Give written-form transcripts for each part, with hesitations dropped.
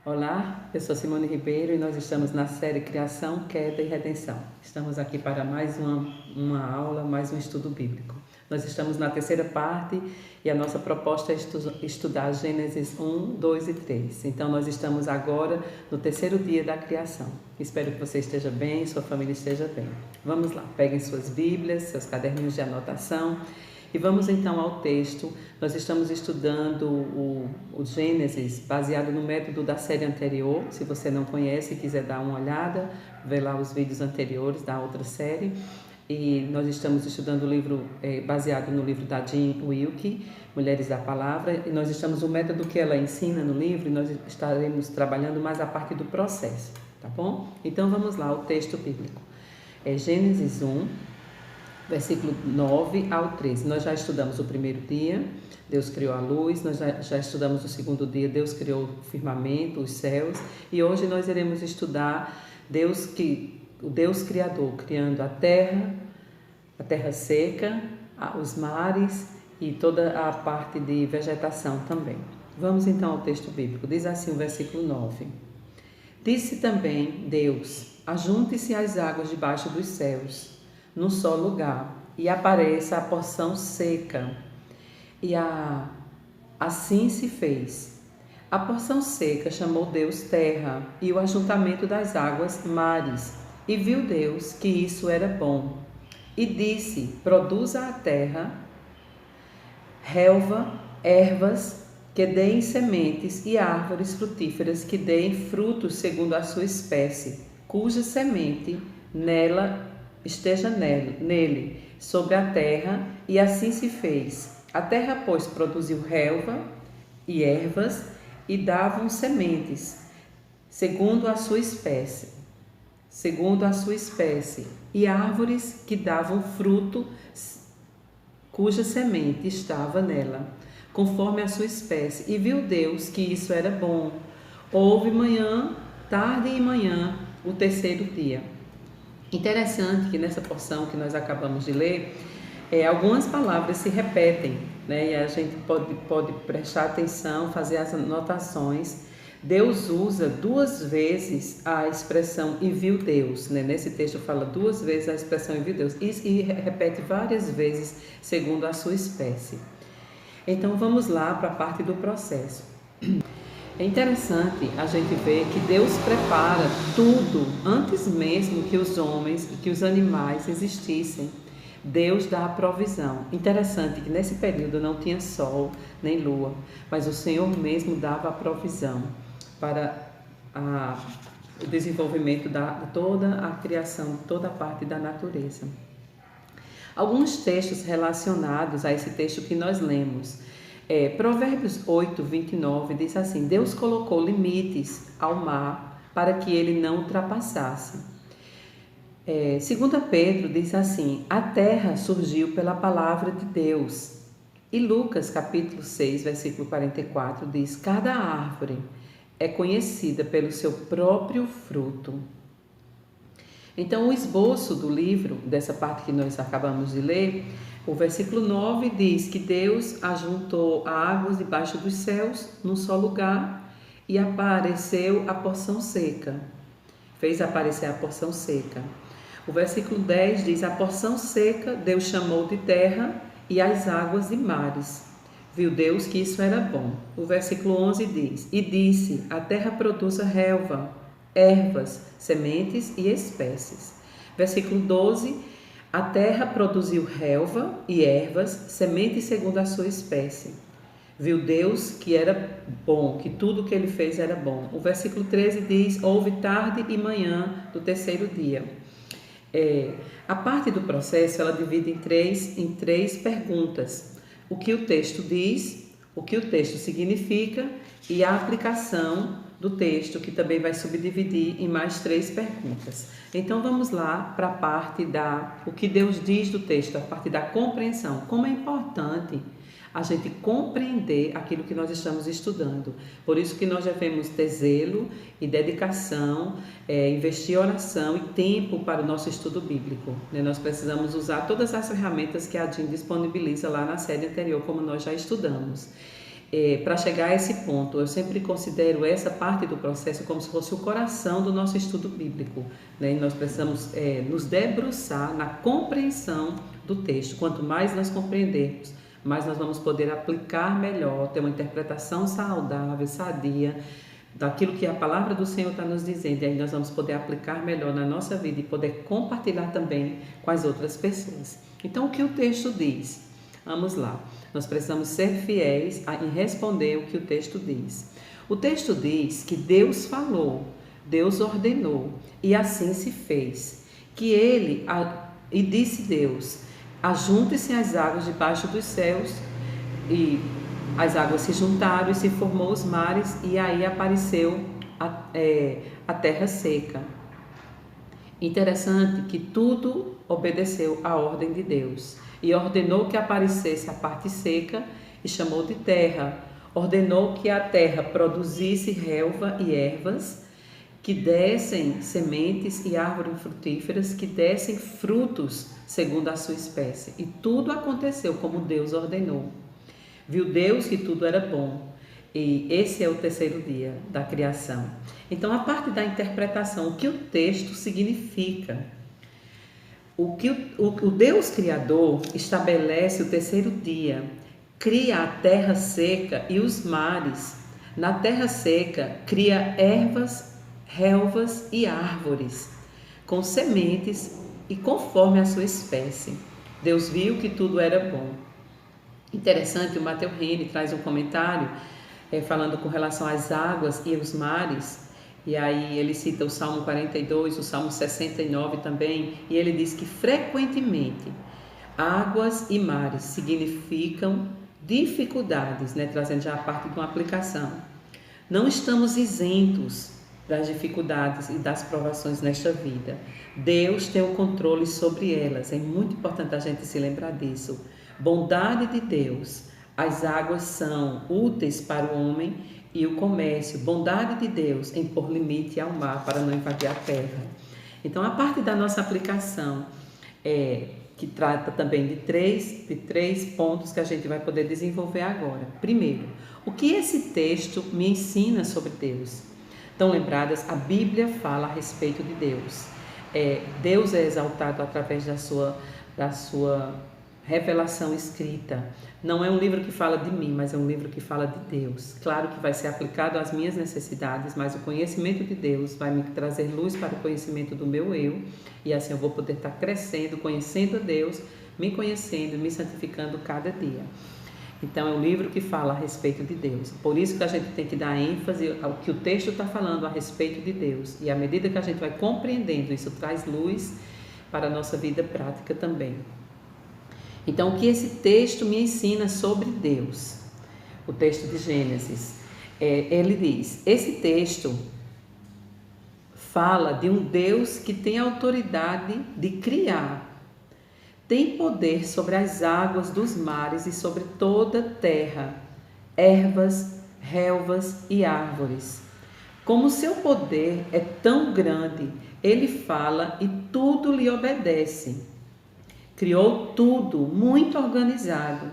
Olá, eu sou Simone Ribeiro e nós estamos na série Criação, Queda e Redenção. Estamos aqui para mais uma aula, mais um estudo bíblico. Nós estamos na terceira parte e a nossa proposta é estudar Gênesis 1, 2 e 3. Então nós estamos agora no terceiro dia da criação. Espero que você esteja bem, sua família esteja bem. Vamos lá, peguem suas Bíblias, seus caderninhos de anotação. E vamos então ao texto. Nós estamos estudando o Gênesis baseado no método da série anterior. Se você não conhece e quiser dar uma olhada, vê lá os vídeos anteriores da outra série. E nós estamos estudando o livro baseado no livro da Jean Wilke, Mulheres da Palavra. E nós estamos no método que ela ensina no livro e nós estaremos trabalhando mais a parte do processo, tá bom? Então vamos lá, o texto bíblico. É Gênesis 1. Versículo 9 ao 13. Nós já estudamos o primeiro dia, Deus criou a luz. Nós já estudamos o segundo dia, Deus criou o firmamento, os céus. E hoje nós iremos estudar o Deus Criador, criando a terra seca, os mares e toda a parte de vegetação também. Vamos então ao texto bíblico. Diz assim o versículo 9. Disse também Deus: ajunte-se as águas debaixo dos céus, num só lugar, e apareça a porção seca. E assim se fez. A porção seca chamou Deus terra, e o ajuntamento das águas mares. E viu Deus que isso era bom. E disse: produza a terra relva, ervas que deem sementes, e árvores frutíferas que deem frutos segundo a sua espécie, cuja semente esteja nele, sobre a terra. E assim se fez. A terra, pois, produziu relva e ervas, e davam sementes, segundo a sua espécie, e árvores que davam fruto, cuja semente estava nela, conforme a sua espécie. E viu Deus que isso era bom. Houve manhã, tarde e manhã, o terceiro dia. Interessante que nessa porção que nós acabamos de ler, algumas palavras se repetem, né? E a gente pode prestar atenção, fazer as anotações. Deus usa duas vezes a expressão "e viu Deus", né? Nesse texto fala duas vezes a expressão "e viu Deus", e repete várias vezes segundo a sua espécie. Então vamos lá para a parte do processo. É interessante a gente ver que Deus prepara tudo antes mesmo que os homens e que os animais existissem. Deus dá a provisão. Interessante que nesse período não tinha sol nem lua, mas o Senhor mesmo dava a provisão para o desenvolvimento de toda a criação, toda a parte da natureza. Alguns textos relacionados a esse texto que nós lemos. Provérbios 8, 29 diz assim: Deus colocou limites ao mar para que ele não ultrapassasse. 2 Pedro diz assim: a terra surgiu pela palavra de Deus. E Lucas capítulo 6, versículo 44 diz: cada árvore é conhecida pelo seu próprio fruto. Então o esboço do livro, dessa parte que nós acabamos de ler, o versículo 9 diz que Deus ajuntou águas debaixo dos céus num só lugar e apareceu a porção seca. Fez aparecer a porção seca. O versículo 10 diz: a porção seca Deus chamou de terra, e as águas de mares. Viu Deus que isso era bom. O versículo 11 diz: e disse: a terra produza relva, ervas, sementes e espécies. Versículo 12: a terra produziu relva e ervas, sementes segundo a sua espécie. Viu Deus que era bom, que tudo que ele fez era bom. O versículo 13 diz: houve tarde e manhã do terceiro dia. A parte do processo ela divide em três perguntas: o que o texto diz, o que o texto significa e a aplicação do texto, que também vai subdividir em mais três perguntas. Então vamos lá para a parte o que Deus diz do texto, a parte da compreensão. Como é importante a gente compreender aquilo que nós estamos estudando. Por isso que nós devemos ter zelo e dedicação, investir oração e tempo para o nosso estudo bíblico, né? Nós precisamos usar todas as ferramentas que a Jean disponibiliza lá na série anterior, como nós já estudamos. para chegar a esse ponto, eu sempre considero essa parte do processo como se fosse o coração do nosso estudo bíblico, né? Nós precisamos nos debruçar na compreensão do texto. Quanto mais nós compreendermos, mais nós vamos poder aplicar melhor, ter uma interpretação saudável, sadia, daquilo que a palavra do Senhor está nos dizendo, e aí nós vamos poder aplicar melhor na nossa vida e poder compartilhar também com as outras pessoas. Então, o que o texto diz? Vamos lá. Nós precisamos ser fiéis em responder o que o texto diz. O texto diz que Deus falou, Deus ordenou, e assim se fez. E disse Deus: ajunte-se as águas debaixo dos céus, e as águas se juntaram e se formou os mares, e aí apareceu a terra seca. Interessante que tudo obedeceu à ordem de Deus, e ordenou que aparecesse a parte seca e chamou de terra. Ordenou que a terra produzisse relva e ervas, que dessem sementes e árvores frutíferas, que dessem frutos segundo a sua espécie. E tudo aconteceu como Deus ordenou. Viu Deus que tudo era bom. E esse é o terceiro dia da criação. Então, a parte da interpretação, o que o texto significa? O Deus Criador estabelece o terceiro dia, cria a terra seca e os mares. Na terra seca, cria ervas, relvas e árvores, com sementes e conforme a sua espécie. Deus viu que tudo era bom. Interessante, o Matteo Henry traz um comentário falando com relação às águas e os mares, e aí ele cita o Salmo 42, o Salmo 69 também, e ele diz que frequentemente águas e mares significam dificuldades, né? Trazendo já a parte de uma aplicação. Não estamos isentos das dificuldades e das provações nesta vida. Deus tem o controle sobre elas, é muito importante a gente se lembrar disso. Bondade de Deus, as águas são úteis para o homem e o comércio. Bondade de Deus em pôr limite ao mar para não invadir a terra. Então, a parte da nossa aplicação que trata também de três pontos que a gente vai poder desenvolver agora. Primeiro, o que esse texto me ensina sobre Deus? Estão lembradas? A Bíblia fala a respeito de Deus. Deus é exaltado através da sua revelação escrita. Não é um livro que fala de mim, mas é um livro que fala de Deus. Claro que vai ser aplicado às minhas necessidades, mas o conhecimento de Deus vai me trazer luz para o conhecimento do meu eu, e assim eu vou poder estar crescendo, conhecendo a Deus, me conhecendo, me santificando cada dia. Então é um livro que fala a respeito de Deus. Por isso que a gente tem que dar ênfase ao que o texto está falando a respeito de Deus. E à medida que a gente vai compreendendo, isso traz luz para a nossa vida prática também. Então, o que esse texto me ensina sobre Deus? O texto de Gênesis. Ele diz, esse texto fala de um Deus que tem autoridade de criar. Tem poder sobre as águas dos mares e sobre toda a terra, ervas, relvas e árvores. Como seu poder é tão grande, ele fala e tudo lhe obedece. Criou tudo muito organizado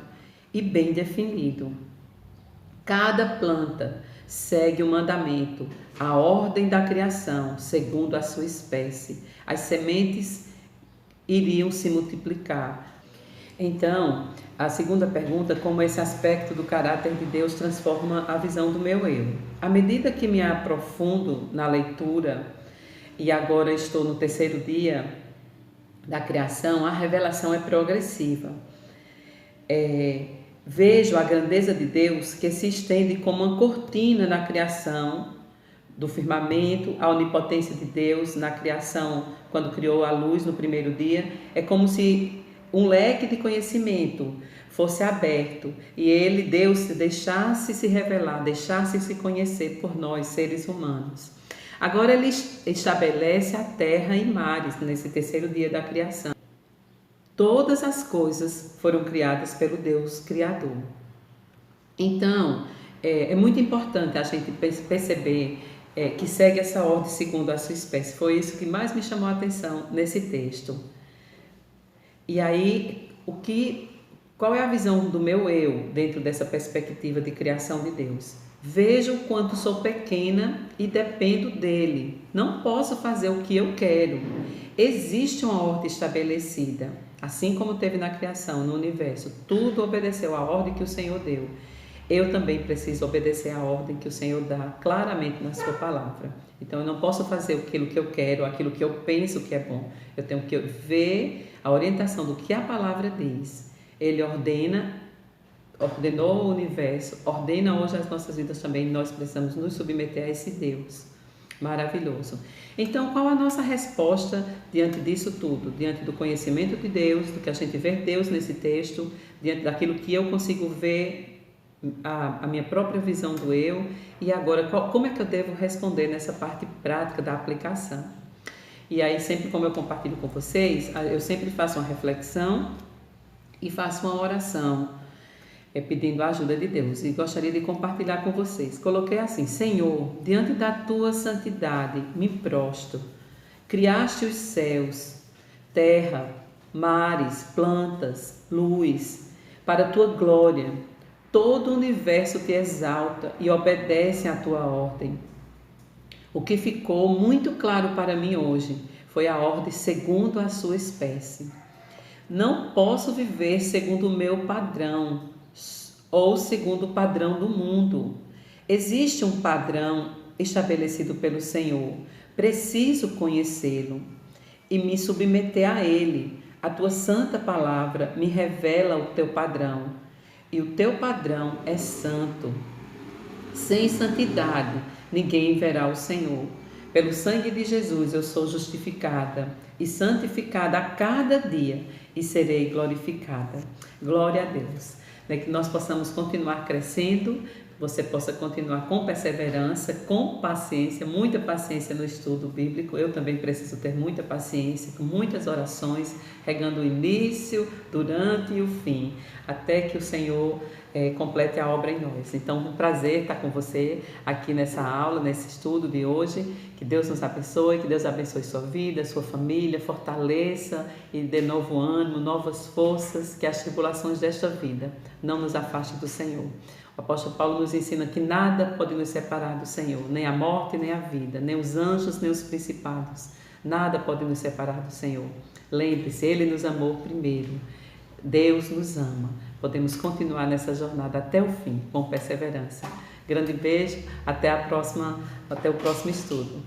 e bem definido. Cada planta segue o mandamento, a ordem da criação, segundo a sua espécie. As sementes iriam se multiplicar. Então, a segunda pergunta, como esse aspecto do caráter de Deus transforma a visão do meu eu. À medida que me aprofundo na leitura, e agora estou no terceiro dia da criação, a revelação é progressiva. Vejo a grandeza de Deus que se estende como uma cortina na criação, do firmamento, a onipotência de Deus na criação, quando criou a luz no primeiro dia. É como se um leque de conhecimento fosse aberto e Deus, deixasse se revelar, deixasse se conhecer por nós, seres humanos. Agora ele estabelece a terra e mares nesse terceiro dia da criação. Todas as coisas foram criadas pelo Deus Criador. Então, é muito importante a gente perceber que segue essa ordem segundo a sua espécie. Foi isso que mais me chamou a atenção nesse texto. E aí, o que Qual é a visão do meu eu dentro dessa perspectiva de criação de Deus? Vejo o quanto sou pequena e dependo dele. Não posso fazer o que eu quero. Existe uma ordem estabelecida, assim como teve na criação, no universo. Tudo obedeceu à ordem que o Senhor deu. Eu também preciso obedecer à ordem que o Senhor dá claramente na sua palavra. Então eu não posso fazer aquilo que eu quero, aquilo que eu penso que é bom. Eu tenho que ver a orientação do que a palavra diz. Ele ordenou o universo, ordena hoje as nossas vidas também. Nós precisamos nos submeter a esse Deus maravilhoso. Então, qual a nossa resposta diante disso tudo? Diante do conhecimento de Deus, do que a gente vê Deus nesse texto, diante daquilo que eu consigo ver, a minha própria visão do eu, e agora como é que eu devo responder nessa parte prática da aplicação? E aí, sempre como eu compartilho com vocês, eu sempre faço uma reflexão e faço uma oração, pedindo a ajuda de Deus, e gostaria de compartilhar com vocês. Coloquei assim: Senhor, diante da tua santidade me prostro. Criaste os céus, terra, mares, plantas, luz, para a tua glória. Todo o universo te exalta e obedece à tua ordem. O que ficou muito claro para mim hoje foi a ordem segundo a sua espécie. Não posso viver segundo o meu padrão ou segundo o padrão do mundo. Existe um padrão estabelecido pelo Senhor. Preciso conhecê-lo e me submeter a ele. A tua santa palavra me revela o teu padrão, e o teu padrão é santo. Sem santidade ninguém verá o Senhor. Pelo sangue de Jesus eu sou justificada e santificada a cada dia, e serei glorificada. Glória a Deus. Que nós possamos continuar crescendo, você possa continuar com perseverança, com paciência, muita paciência no estudo bíblico. Eu também preciso ter muita paciência, com muitas orações, regando o início, durante e o fim, até que o Senhor complete a obra em nós. Então, um prazer estar com você aqui nessa aula, nesse estudo de hoje. Que Deus nos abençoe, que Deus abençoe sua vida, sua família, fortaleça e dê novo ânimo, novas forças, que as tribulações desta vida não nos afastem do Senhor. O apóstolo Paulo nos ensina que nada pode nos separar do Senhor, nem a morte, nem a vida, nem os anjos, nem os principados. Nada pode nos separar do Senhor. Lembre-se, Ele nos amou primeiro. Deus nos ama. Podemos continuar nessa jornada até o fim, com perseverança. Grande beijo, até o próximo estudo.